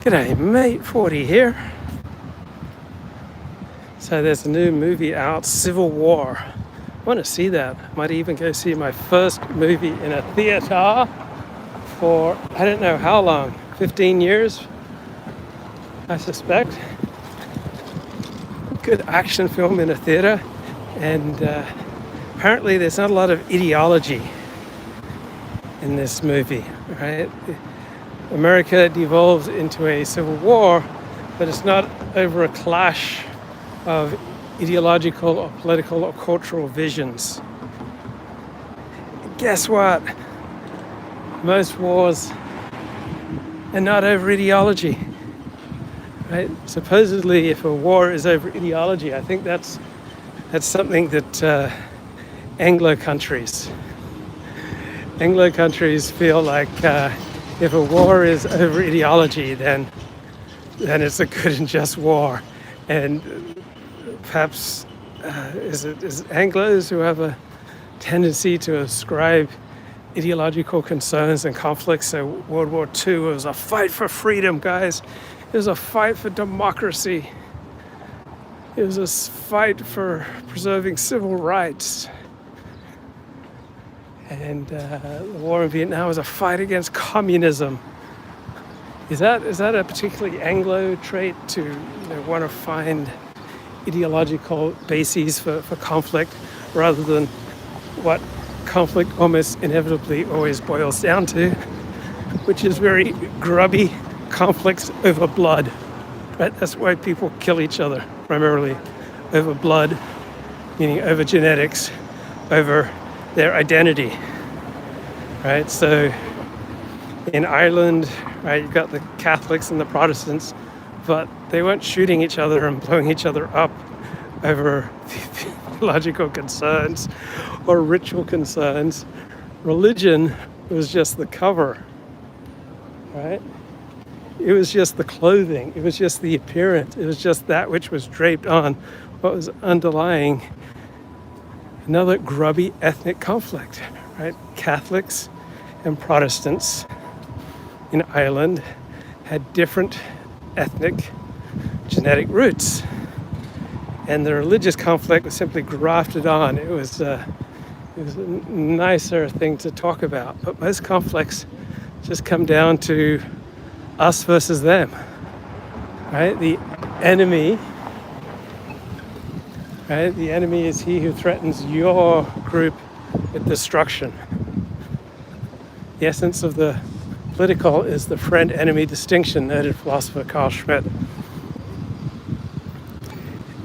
G'day mate, 40 here. So there's a new movie out, Civil War. I want to see that. Might even go see my first movie in a theater for I don't know how long, 15 years, I suspect. Good action film in a theater, and apparently there's not a lot of ideology in this movie, right? America devolves into a civil war, but it's not over a clash of ideological or political or cultural visions. Guess what? Most wars are not over ideology, right? Supposedly, if a war is over ideology, I think that's something that Anglo countries feel like if a war is over ideology, then it's a good and just war. And perhaps is it Anglos who have a tendency to ascribe ideological concerns and conflicts? So World War II was a fight for freedom, guys. It was a fight for democracy. It was a fight for preserving civil rights. And the war in Vietnam was a fight against communism. Is that a particularly Anglo trait to want to find ideological bases for conflict rather than what conflict almost inevitably always boils down to, which is very grubby conflicts over blood, right? That's why people kill each other, primarily over blood, meaning over genetics, over their identity, right? So in Ireland, right, you've got the Catholics and the Protestants, but they weren't shooting each other and blowing each other up over theological concerns or ritual concerns. Religion was just the cover, right? It was just the clothing. It was just the appearance. It was just that which was draped on what was underlying another grubby ethnic conflict, right? Catholics and Protestants in Ireland had different ethnic genetic roots, and the religious conflict was simply grafted on. It was a nicer thing to talk about, but most conflicts just come down to us versus them, right? The enemy is he who threatens your group with destruction. The essence of the political is the friend-enemy distinction, noted philosopher Carl Schmitt.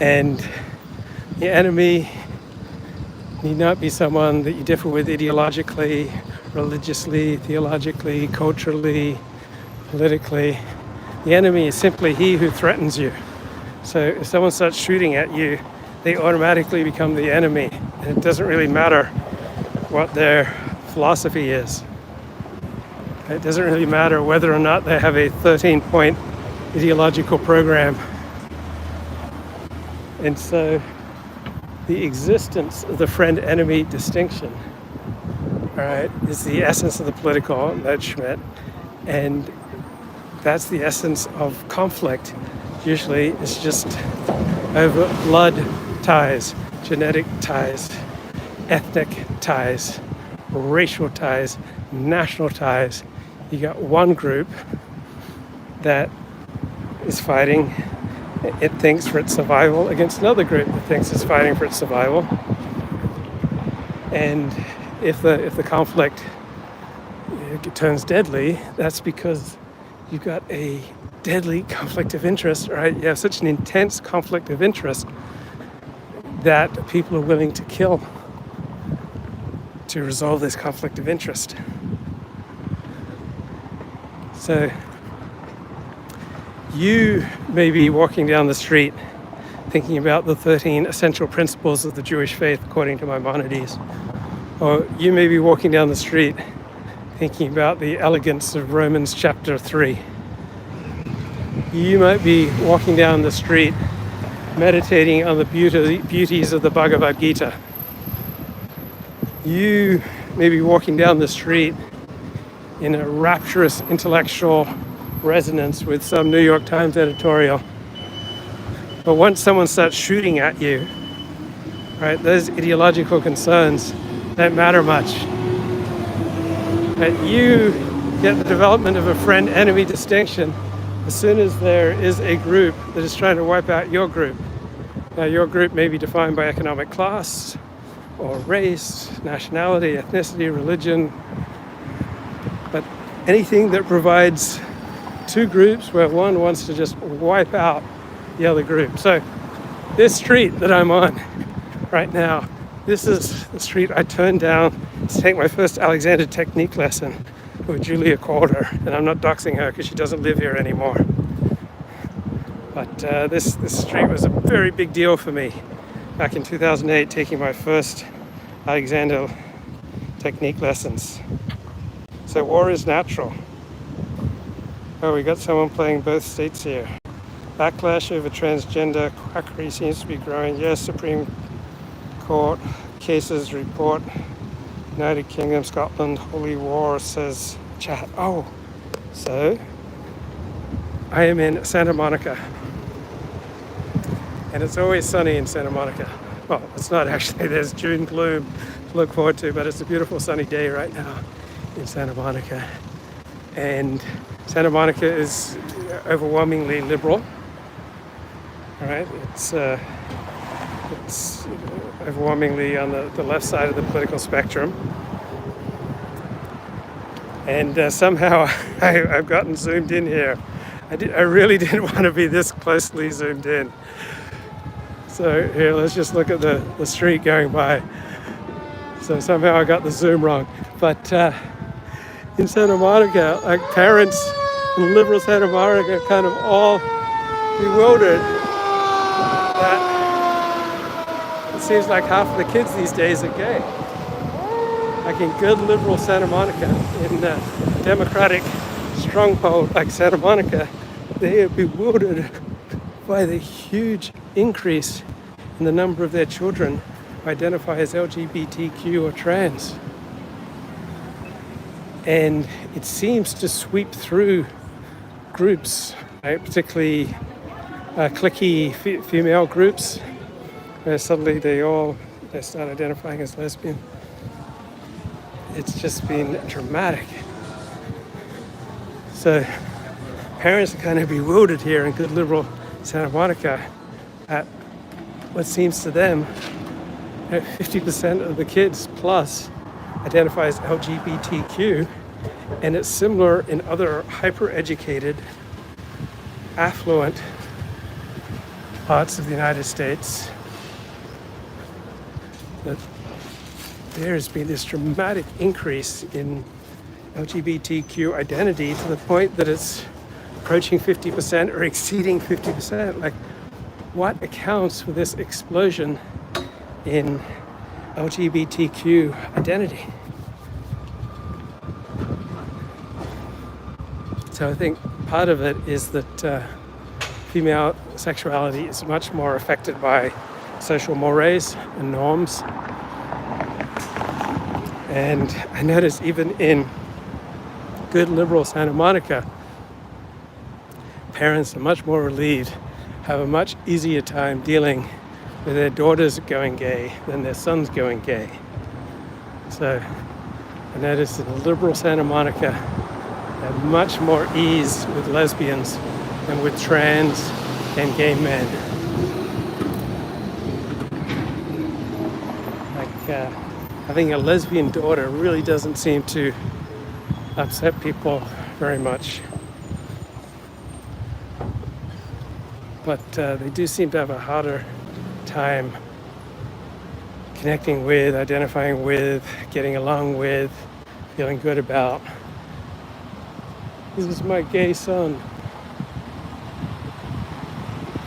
And the enemy need not be someone that you differ with ideologically, religiously, theologically, culturally, politically. The enemy is simply he who threatens you. So if someone starts shooting at you, they automatically become the enemy. And it doesn't really matter what their philosophy is. It doesn't really matter whether or not they have a 13-point ideological program. And so the existence of the friend-enemy distinction, all right, is the essence of the political, noted Schmitt. And that's the essence of conflict. Usually it's just over blood ties, genetic ties, ethnic ties, racial ties, national ties. You got one group that is fighting, it thinks, for its survival against another group that thinks it's fighting for its survival. And if the conflict turns deadly, that's because you've got a deadly conflict of interest, right? You have such an intense conflict of interest that people are willing to kill to resolve this conflict of interest. So you may be walking down the street thinking about the 13 essential principles of the Jewish faith according to Maimonides. Or you may be walking down the street thinking about the elegance of Romans chapter 3. You might be walking down the street meditating on the beauties of the Bhagavad Gita. You may be walking down the street in a rapturous intellectual resonance with some New York Times editorial. But once someone starts shooting at you, right, those ideological concerns don't matter much. Right? You get the development of a friend-enemy distinction as soon as there is a group that is trying to wipe out your group. Now, your group may be defined by economic class, or race, nationality, ethnicity, religion, but anything that provides two groups where one wants to just wipe out the other group. So this street that I'm on right now, this is the street I turned down to take my first Alexander technique lesson with Julia Calder, and I'm not doxing her because she doesn't live here anymore. But this street was a very big deal for me back in 2008, taking my first Alexander technique lessons. So war is natural. Oh, we got someone playing both states here. Backlash over transgender quackery seems to be growing. Yes, Supreme Court cases report. United Kingdom, Scotland, holy war, says chat. Oh, so I am in Santa Monica. And it's always sunny in Santa Monica. Well, it's not actually. There's June gloom to look forward to, but it's a beautiful sunny day right now in Santa Monica. And Santa Monica is overwhelmingly liberal. All right, it's overwhelmingly on the left side of the political spectrum. And somehow I've gotten zoomed in here. I really didn't want to be this closely zoomed in. So here, let's just look at the street going by. So somehow I got the zoom wrong. But in Santa Monica, like parents in liberal Santa Monica are kind of all bewildered that it seems like half of the kids these days are gay. Like in good liberal Santa Monica, in a democratic stronghold like Santa Monica, they are bewildered by the huge increase in the number of their children who identify as LGBTQ or trans. And it seems to sweep through groups, right? Particularly cliquey female groups, where suddenly they start identifying as lesbian. It's just been dramatic. So parents are kind of bewildered here in good liberal Santa Monica at what seems to them 50% of the kids plus identify as LGBTQ, and it's similar in other hyper-educated, affluent parts of the United States, that there's been this dramatic increase in LGBTQ identity to the point that it's approaching 50% or exceeding 50%. Like, what accounts for this explosion in LGBTQ identity? So I think part of it is that female sexuality is much more affected by social mores and norms. And I notice even in good liberal Santa Monica, parents are much more relieved, have a much easier time dealing with their daughters going gay than their sons going gay. So I noticed in liberal Santa Monica, they have much more ease with lesbians than with trans and gay men. Like having a lesbian daughter really doesn't seem to upset people very much. But they do seem to have a harder time connecting with, identifying with, getting along with, feeling good about. This is my gay son.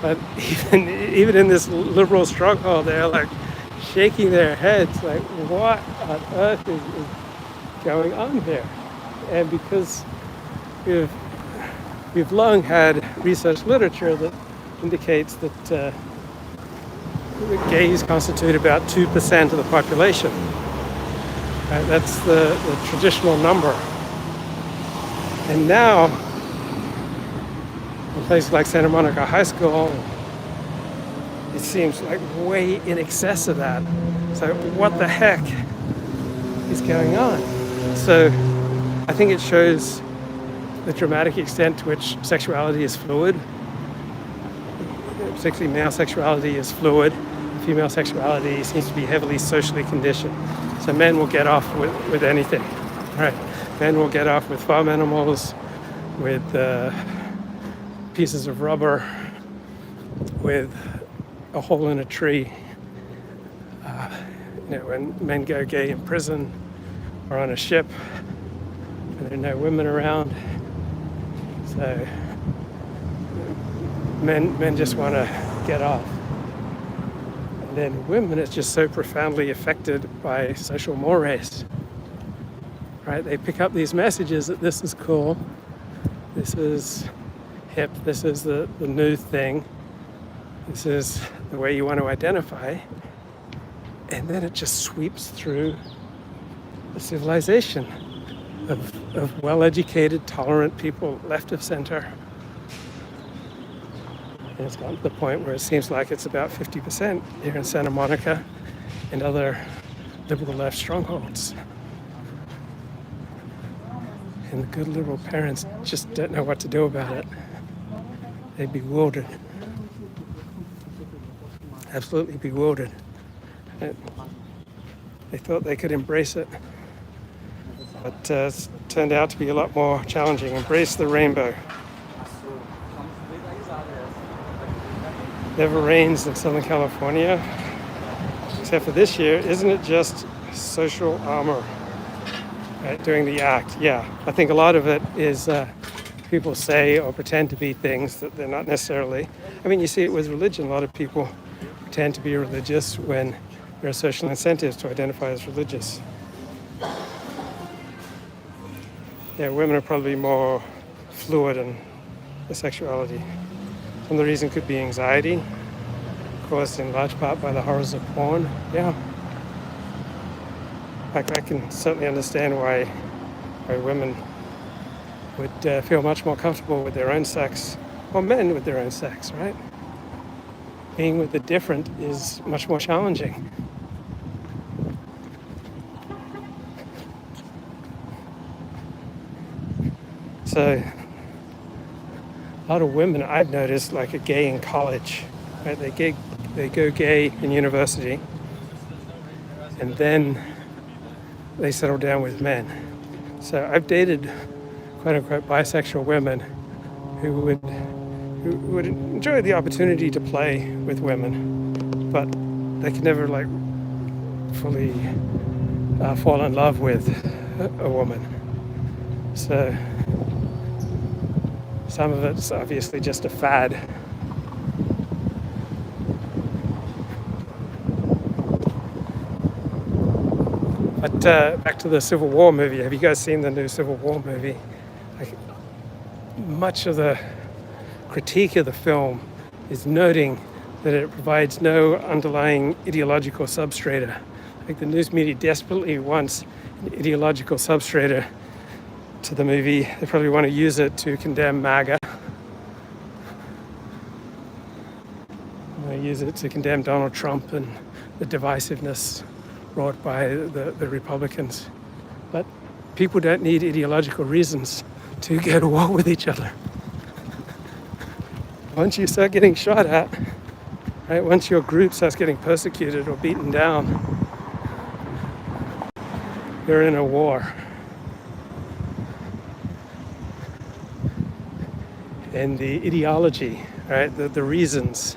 But even in this liberal stronghold, they're like shaking their heads, like, what on earth is going on here? And because we've long had research literature that indicates that gays constitute about 2% of the population. Right? That's the traditional number. And now place like Santa Monica High School, it seems like way in excess of that. So what the heck is going on? So I think it shows the dramatic extent to which sexuality is fluid. Particularly male sexuality is fluid. Female sexuality seems to be heavily socially conditioned. So men will get off with anything, right? Men will get off with farm animals, with pieces of rubber, with a hole in a tree. When men go gay in prison or on a ship, and there are no women around. So men just want to get off. And then women are just so profoundly affected by social mores. Right? They pick up these messages that this is cool, this is hip, this is the new thing, this is the way you want to identify. And then it just sweeps through the civilization of well-educated, tolerant people left of center. And it's gotten to the point where it seems like it's about 50% here in Santa Monica and other liberal left strongholds. And the good liberal parents just don't know what to do about it. They're bewildered. Absolutely bewildered. They thought they could embrace it, but it's turned out to be a lot more challenging. Embrace the rainbow. Never rains in Southern California, except for this year. Isn't it just social armor, right, during the act? Yeah, I think a lot of it is people say or pretend to be things that they're not necessarily. I mean, you see it with religion. A lot of people pretend to be religious when there are social incentives to identify as religious. Yeah, women are probably more fluid in their sexuality. Some of the reason could be anxiety, caused in large part by the horrors of porn. Yeah. I can certainly understand why women would feel much more comfortable with their own sex, or men with their own sex, right? Being with the different is much more challenging. So a lot of women I've noticed like are gay in college, right? They go gay in university, and then they settle down with men. So I've dated quote unquote bisexual women who would enjoy the opportunity to play with women, but they could never like fully fall in love with a woman. So some of it's obviously just a fad. But back to the Civil War movie. Have you guys seen the new Civil War movie? Like, much of the critique of the film is noting that it provides no underlying ideological substrata. Like the news media desperately wants an ideological substrata to the movie. They probably want to use it to condemn MAGA. They use it to condemn Donald Trump and the divisiveness brought by the Republicans. But people don't need ideological reasons to go to war with each other. Once you start getting shot at, right, once your group starts getting persecuted or beaten down, you're in a war. And the ideology, right, the reasons,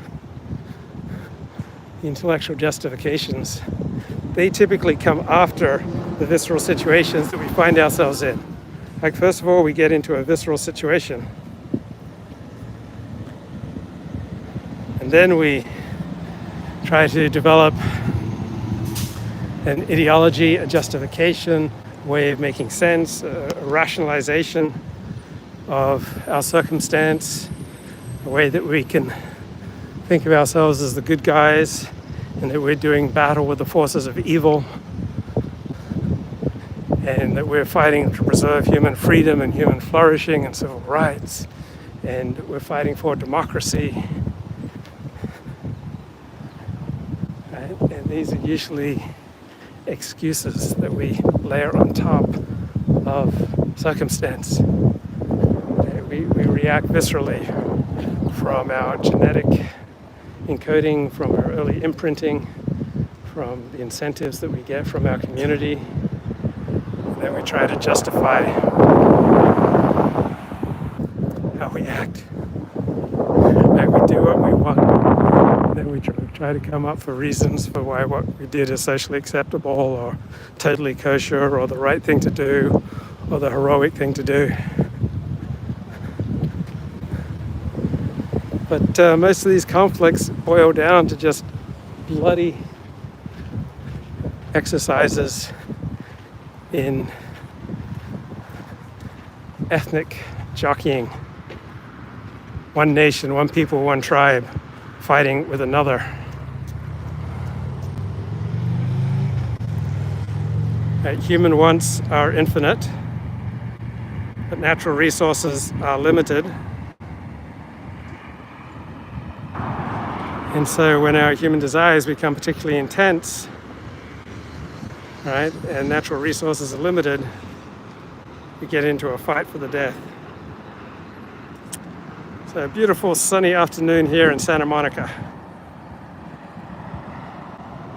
the intellectual justifications, they typically come after the visceral situations that we find ourselves in. Like, first of all, we get into a visceral situation. And then we try to develop an ideology, a justification, a way of making sense, a rationalization of our circumstance, a way that we can think of ourselves as the good guys and that we're doing battle with the forces of evil and that we're fighting to preserve human freedom and human flourishing and civil rights and we're fighting for democracy. Right? And these are usually excuses that we layer on top of circumstance. We react viscerally from our genetic encoding, from our early imprinting, from the incentives that we get from our community, that we try to justify how we act. And we do what we want. And then we try to come up for reasons for why what we did is socially acceptable or totally kosher or the right thing to do or the heroic thing to do. But most of these conflicts boil down to just bloody exercises in ethnic jockeying. One nation, one people, one tribe fighting with another. Human wants are infinite, but natural resources are limited. And so when our human desires become particularly intense, right, and natural resources are limited, we get into a fight for the death. So a beautiful sunny afternoon here in Santa Monica.